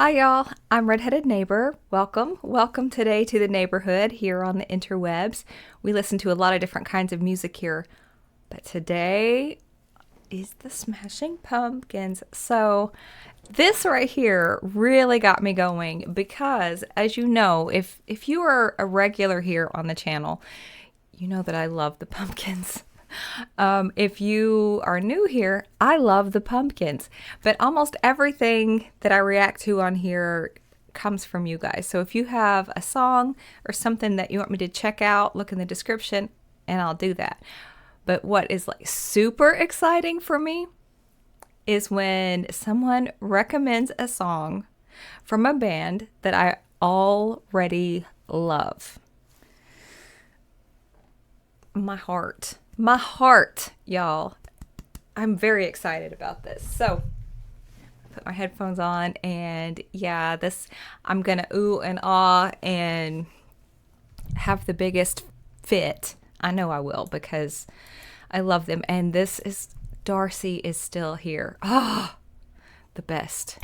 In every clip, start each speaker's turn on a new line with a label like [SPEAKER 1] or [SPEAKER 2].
[SPEAKER 1] Hi, y'all. I'm Redheaded Neighbor. Welcome today to the neighborhood here on the interwebs. We listen to a lot of different kinds of music here, but today is the Smashing Pumpkins. So, this right here really got me going because, as you know, if you are a regular here on the channel, you know that I love the Pumpkins. If you are new here, I love the Pumpkins, but almost everything that I react to on here comes from you guys. So if you have a song or something that you want me to check out, look in the description and I'll do that. But what is like super exciting for me is when someone recommends a song from a band that I already love. My heart, y'all. I'm very excited about this. So, put my headphones on and yeah, I'm gonna ooh and ah and have the biggest fit. I know I will because I love them. And this is Darcy is still here. Ah, the best.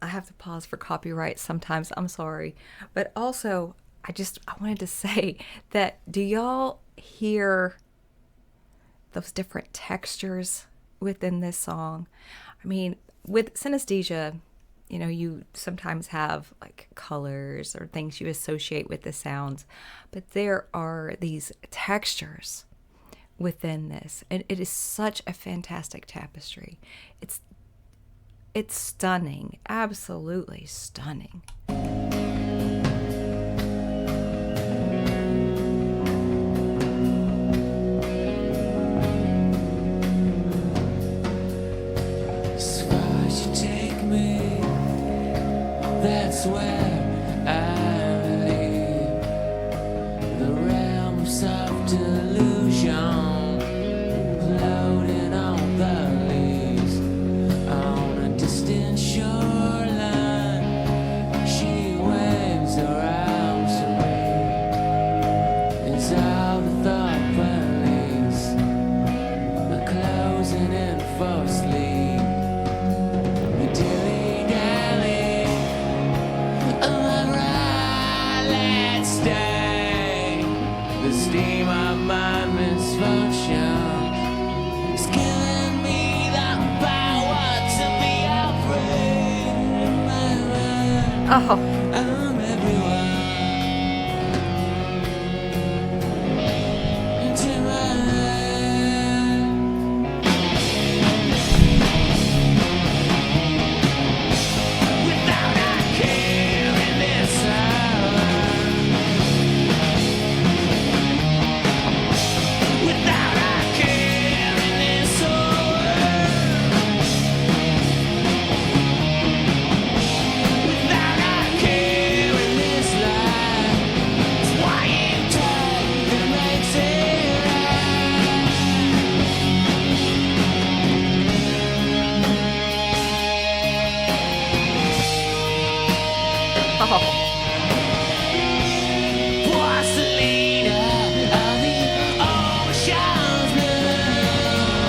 [SPEAKER 1] I have to pause for copyright sometimes. I'm sorry. But also, I wanted to say that do y'all hear those different textures within this song? I mean, with synesthesia, you know, you sometimes have like colors or things you associate with the sounds, but there are these textures within this, and it is such a fantastic tapestry. It's stunning, absolutely stunning.
[SPEAKER 2] As far as you take me, that's where I live. The realms of delusion. The steam of my misfortune is giving me the power to
[SPEAKER 1] Oh,
[SPEAKER 2] I'm everywhere. Into my head. Without a care in this hour. Without a care in this world. Without a care in this life. It's why you take that makes it right.
[SPEAKER 1] oh.
[SPEAKER 2] Porcelina of the ocean's blue.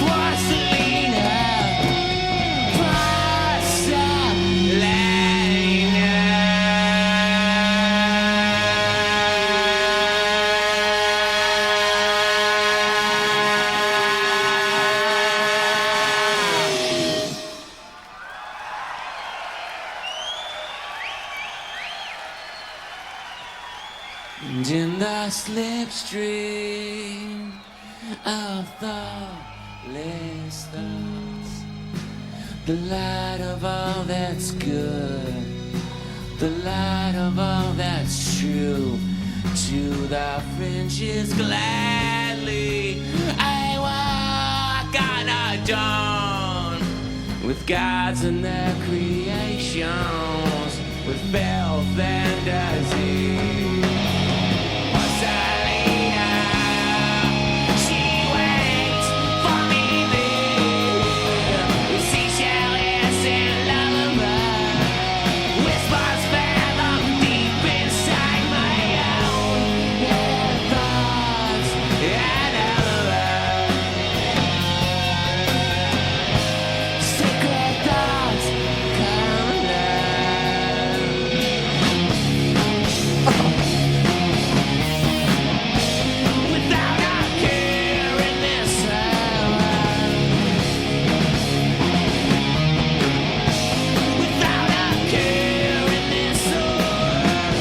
[SPEAKER 2] Porcelina, porcelina. And in the slipstream of thoughtless thoughts, the light of all that's good, the light of all that's true, to the fringes gladly I walk on a dawn with gods and their creations, with filth and disease. Porcelina, she waits for me there, with seashells and lullaby, whispers fathom deep inside my own thoughts and alibis. Secret thoughts come alive. Without a care in this hour. Without a care in this world.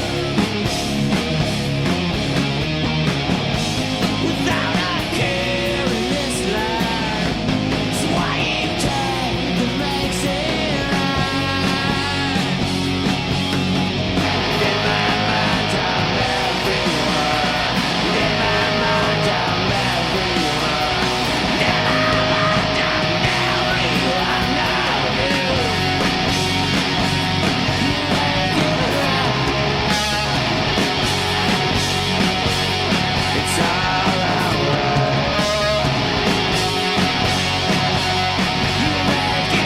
[SPEAKER 2] Without a care in this life. It's why you take that makes it right. In my mind I'm everywhere. In my mind I'm everywhere. In my mind I'm everywhere. It's all you make it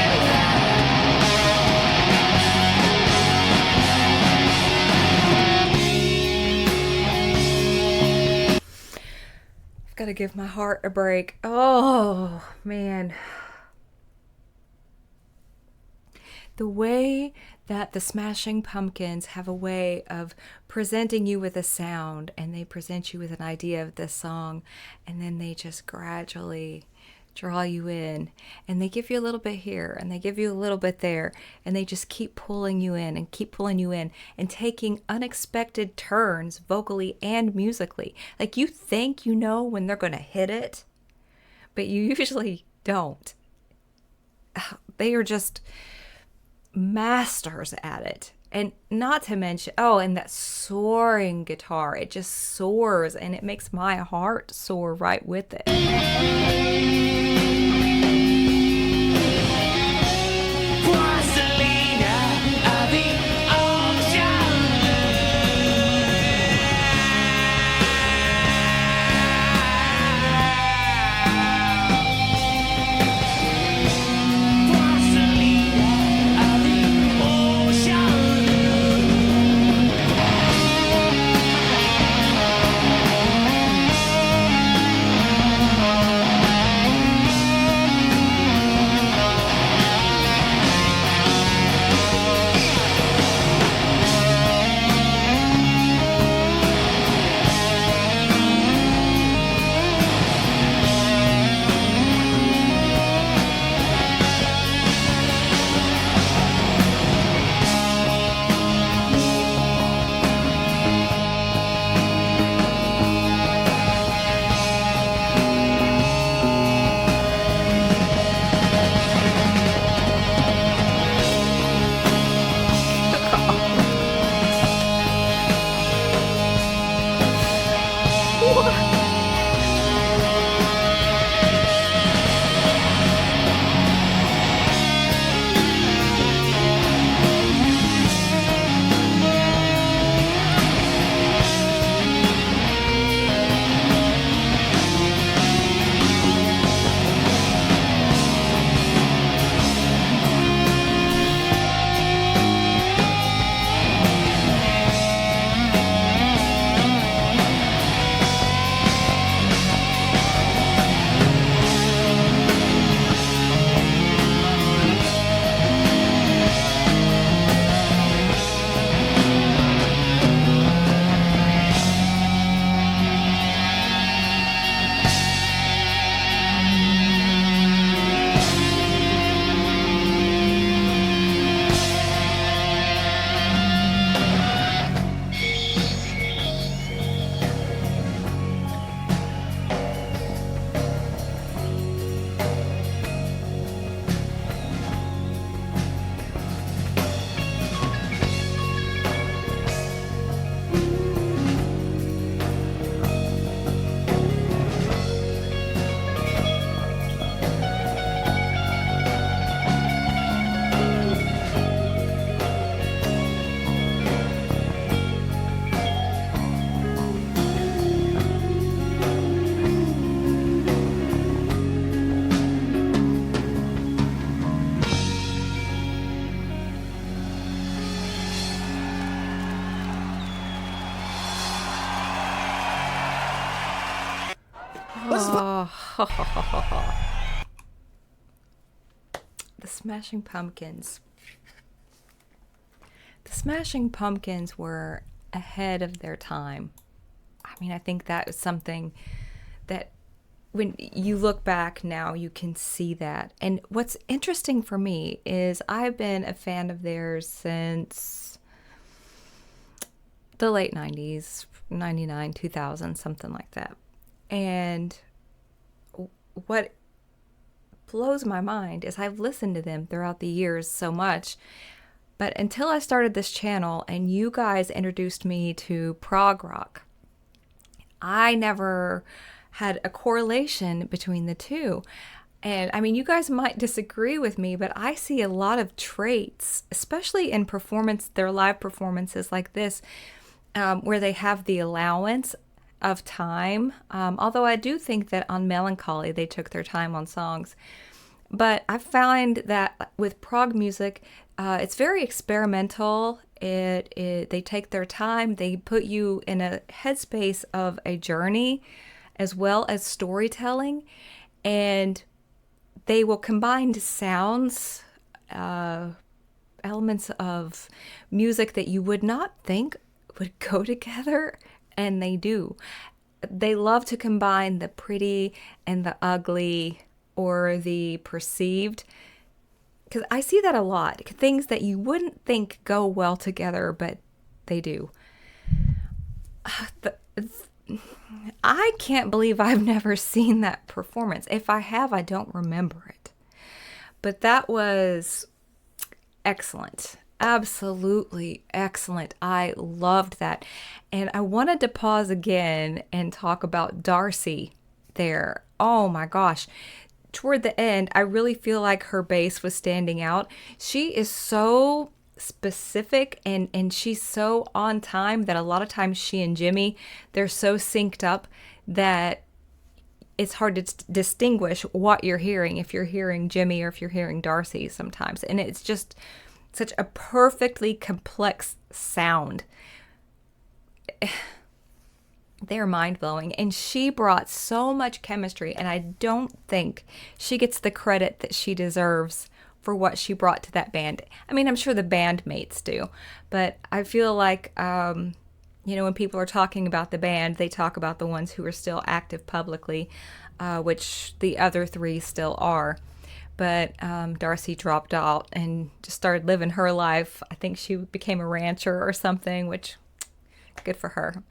[SPEAKER 1] I've got to give my heart a break. Oh, man. The way that the Smashing Pumpkins have a way of presenting you with a sound, and they present you with an idea of this song, and then they just gradually draw you in, and they give you a little bit here, and they give you a little bit there, and they just keep pulling you in and keep pulling you in and taking unexpected turns vocally and musically. Like, you think you know when they're going to hit it, but you usually don't. They are just masters at it. And not to mention, oh, and that soaring guitar, it just soars and it makes my heart soar right with it.
[SPEAKER 2] Porcelina of the ocean Porcelina of the ocean
[SPEAKER 1] The Smashing Pumpkins. The Smashing Pumpkins were ahead of their time. I mean, I think that is something that when you look back now, you can see that. And what's interesting for me is I've been a fan of theirs since the late 90s, 99, 2000, something like that. And what blows my mind is I've listened to them throughout the years so much. But until I started this channel and you guys introduced me to prog rock, I never had a correlation between the two. And I mean, you guys might disagree with me, but I see a lot of traits, especially in performance, their live performances like this, where they have the allowance of time. Although I do think that on Melancholy, they took their time on songs. But I find that with prog music, it's very experimental. They take their time. They put you in a headspace of a journey as well as storytelling. And they will combine sounds, elements of music that you would not think would go together, and they do. They love to combine the pretty and the ugly or the perceived, because I see that a lot. Things that you wouldn't think go well together, but they do. I can't believe I've never seen that performance. If I have, I don't remember it. But that was excellent. Absolutely excellent. I loved that. And I wanted to pause again and talk about Darcy there. Oh my gosh. Toward the end, I really feel like her bass was standing out. She is so specific and she's so on time that a lot of times she and Jimmy, they're so synced up that it's hard to distinguish what you're hearing, if you're hearing Jimmy or if you're hearing Darcy sometimes. And it's just such a perfectly complex sound. They're mind-blowing. And she brought so much chemistry, and I don't think she gets the credit that she deserves for what she brought to that band. I mean, I'm sure the bandmates do, but I feel like, when people are talking about the band, they talk about the ones who are still active publicly, which the other three still are. But Darcy dropped out and just started living her life. I think she became a rancher or something, which good for her.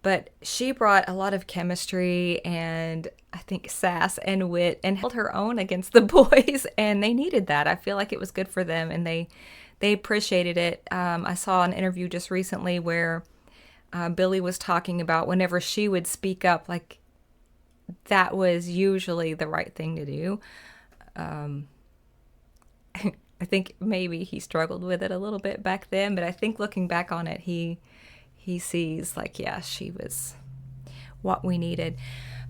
[SPEAKER 1] But she brought a lot of chemistry and I think sass and wit and held her own against the boys, and they needed that. I feel like it was good for them, and they appreciated it. I saw an interview just recently where Billy was talking about whenever she would speak up, like that was usually the right thing to do. I think maybe he struggled with it a little bit back then, but I think looking back on it, he sees like, yeah, she was what we needed.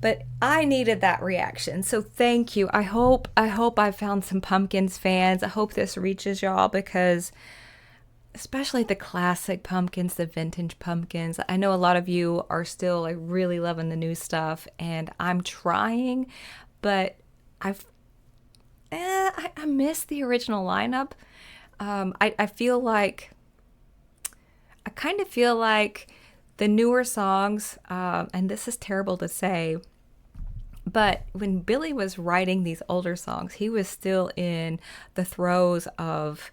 [SPEAKER 1] But I needed that reaction. So thank you. I hope I found some Pumpkins fans. I hope this reaches y'all, because especially the classic Pumpkins, the vintage Pumpkins. I know a lot of you are still like really loving the new stuff, and I'm trying, but I miss the original lineup. I kind of feel like the newer songs, and this is terrible to say, but when Billy was writing these older songs, he was still in the throes of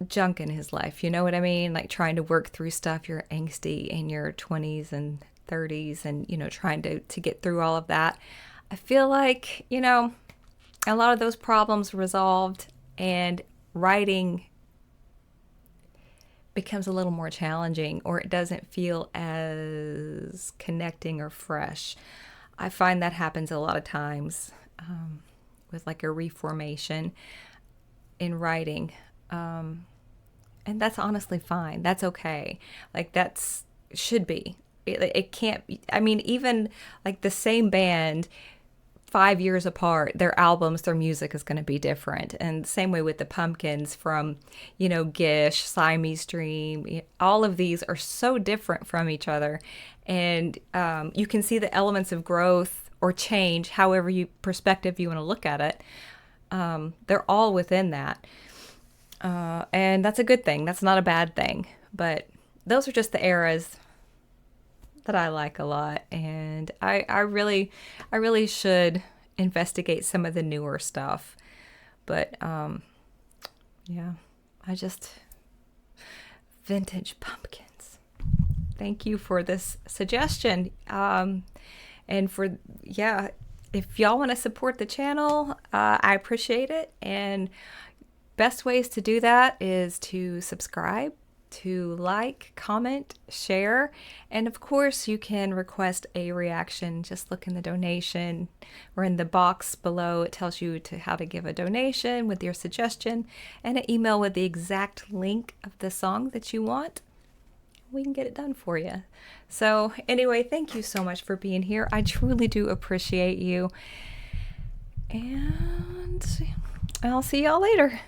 [SPEAKER 1] junk in his life. You know what I mean? Like trying to work through stuff. You're angsty in your 20s and 30s and, trying to get through all of that. I feel like, a lot of those problems resolved, and writing becomes a little more challenging, or it doesn't feel as connecting or fresh. I find that happens a lot of times with like a reformation in writing. And that's honestly fine. That's okay. Like should be. It can't be. I mean, even like the same band 5 years apart, their albums, their music is going to be different. And same way with the Pumpkins from, Gish, Siamese Dream, all of these are so different from each other. And you can see the elements of growth or change, however you perspective you want to look at it. They're all within that. And that's a good thing. That's not a bad thing. But those are just the eras that I like a lot. And I really should investigate some of the newer stuff. But yeah, I just vintage pumpkins. Thank you for this suggestion. And for, yeah, if y'all want to support the channel, I appreciate it. And best ways to do that is to subscribe, to like, comment, share, and of course you can request a reaction. Just look in the donation or in the box below. It tells you how to give a donation with your suggestion and an email with the exact link of the song that you want. We can get it done for you. So anyway, thank you so much for being here. I truly do appreciate you. And I'll see y'all later.